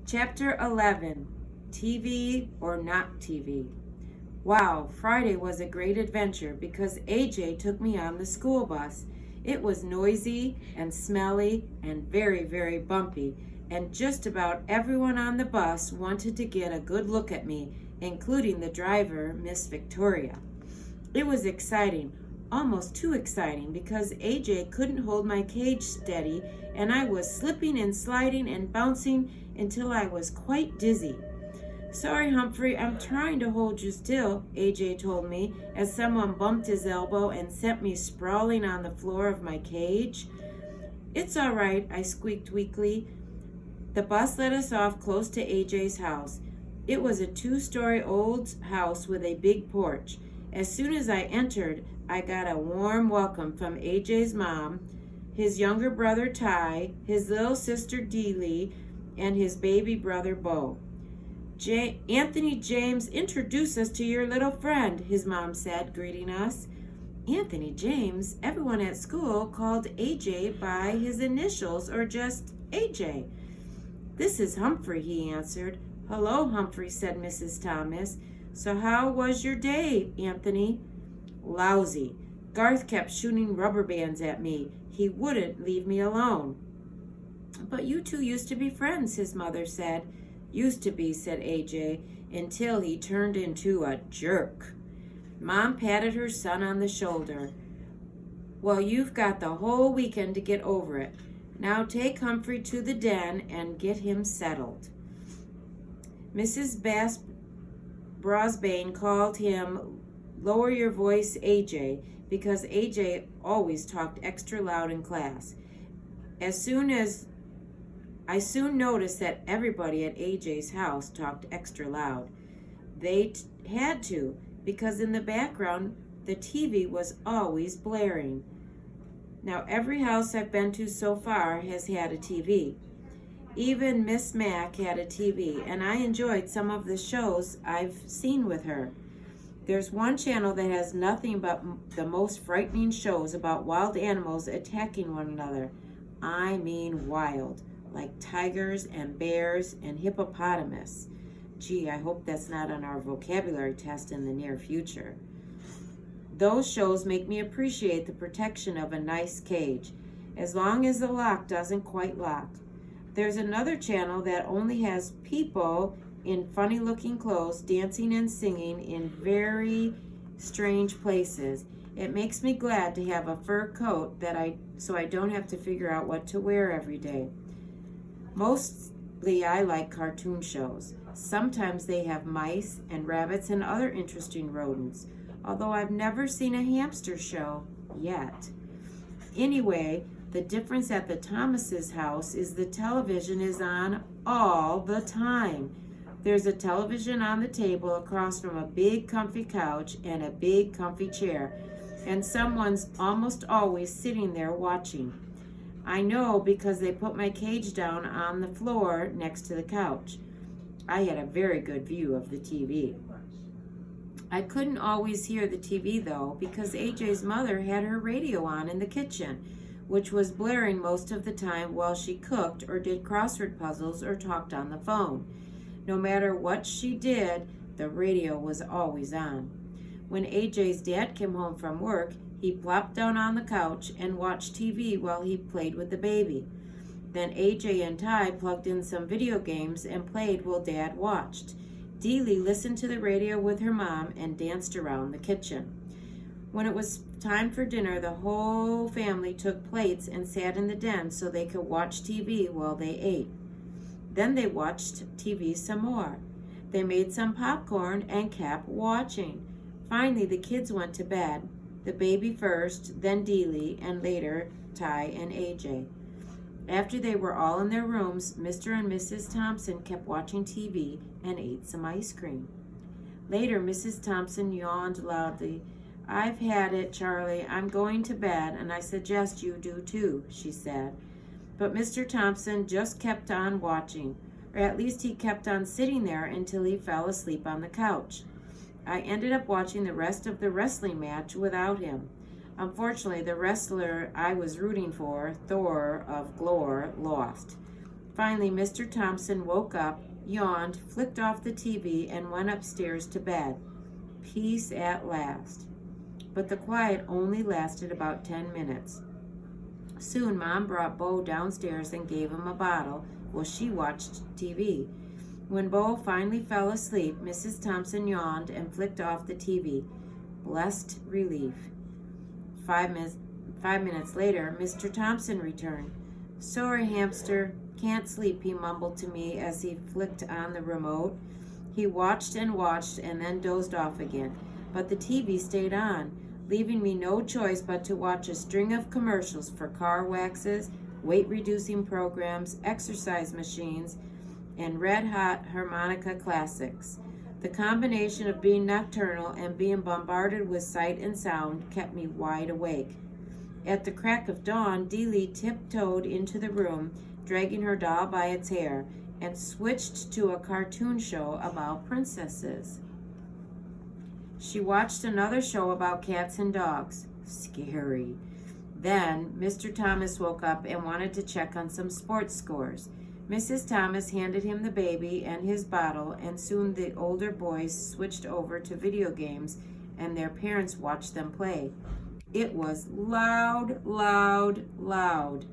Chapter 11, TV or Not TV. Wow, Friday was a great adventure because AJ took me on the school bus. It was noisy and smelly and very, very bumpy, and just about everyone on the bus wanted to get a good look at me, including the driver, Miss Victoria. It was exciting, almost too exciting, because AJ couldn't hold my cage steady and I was slipping and sliding and bouncing until I was quite dizzy. Sorry, Humphrey, I'm trying to hold you still, AJ told me as someone bumped his elbow and sent me sprawling on the floor of my cage. It's all right, I squeaked weakly. The bus let us off close to AJ's house. It was a 2-story old house with a big porch. As soon as I entered, I got a warm welcome from AJ's mom, his younger brother Ty, his little sister Deely, and his baby brother Bo. Anthony James, introduce us to your little friend, his mom said, greeting us. Anthony James? Everyone at school called AJ by his initials or just AJ. This is Humphrey, he answered. Hello, Humphrey, said Mrs. Thomas. So how was your day, Anthony? Lousy. Garth kept shooting rubber bands at me. He wouldn't leave me alone. But you two used to be friends, his mother said. Used to be, said AJ, until he turned into a jerk. Mom patted her son on the shoulder. Well, you've got the whole weekend to get over it. Now take Humphrey to the den and get him settled. Mrs. Brosbane called him Lower Your Voice, AJ, because AJ always talked extra loud in class. I soon noticed that everybody at AJ's house talked extra loud. They had to, because in the background, the TV was always blaring. Now, every house I've been to so far has had a TV. Even Miss Mack had a TV, and I enjoyed some of the shows I've seen with her. There's one channel that has nothing but the most frightening shows about wild animals attacking one another. I mean wild, like tigers and bears and hippopotamus. Gee, I hope that's not on our vocabulary test in the near future. Those shows make me appreciate the protection of a nice cage, as long as the lock doesn't quite lock. There's another channel that only has people in funny-looking clothes dancing and singing in very strange places. It makes me glad to have a fur coat so I don't have to figure out what to wear every day. Mostly I like cartoon shows. Sometimes they have mice and rabbits and other interesting rodents, although I've never seen a hamster show yet. Anyway, the difference at the Thomas's house is the television is on all the time. There's a television on the table across from a big comfy couch and a big comfy chair, and someone's almost always sitting there watching. I know because they put my cage down on the floor next to the couch. I had a very good view of the TV. I couldn't always hear the TV though because AJ's mother had her radio on in the kitchen, which was blaring most of the time while she cooked or did crossword puzzles or talked on the phone. No matter what she did, the radio was always on. When AJ's dad came home from work, he plopped down on the couch and watched TV while he played with the baby. Then AJ and Ty plugged in some video games and played while Dad watched. Deely listened to the radio with her mom and danced around the kitchen. When it was time for dinner, the whole family took plates and sat in the den so they could watch TV while they ate. Then they watched TV some more. They made some popcorn and kept watching. Finally, the kids went to bed. The baby first, then Deely, and later Ty and AJ. After they were all in their rooms, Mr. and Mrs. Thompson kept watching TV and ate some ice cream. Later, Mrs. Thompson yawned loudly. I've had it, Charlie. I'm going to bed, and I suggest you do too, she said. But Mr. Thompson just kept on watching, or at least he kept on sitting there until he fell asleep on the couch. I ended up watching the rest of the wrestling match without him. Unfortunately, the wrestler I was rooting for, Thor of Glore, lost. Finally, Mr. Thompson woke up, yawned, flicked off the TV, and went upstairs to bed. Peace at last. But the quiet only lasted about 10 minutes. Soon, Mom brought Bo downstairs and gave him a bottle while she watched TV. When Bo finally fell asleep, Mrs. Thompson yawned and flicked off the TV. Blessed relief. 5 minutes later, Mr. Thompson returned. "Sorry, hamster, can't sleep," he mumbled to me as he flicked on the remote. He watched and watched and then dozed off again, but the TV stayed on, leaving me no choice but to watch a string of commercials for car waxes, weight-reducing programs, exercise machines, and red-hot harmonica classics. The combination of being nocturnal and being bombarded with sight and sound kept me wide awake. At the crack of dawn, Deeley tiptoed into the room, dragging her doll by its hair, and switched to a cartoon show about princesses. She watched another show about cats and dogs. Scary. Then Mr. Thomas woke up and wanted to check on some sports scores. Mrs. Thomas handed him the baby and his bottle, and soon the older boys switched over to video games, and their parents watched them play. It was loud, loud, loud.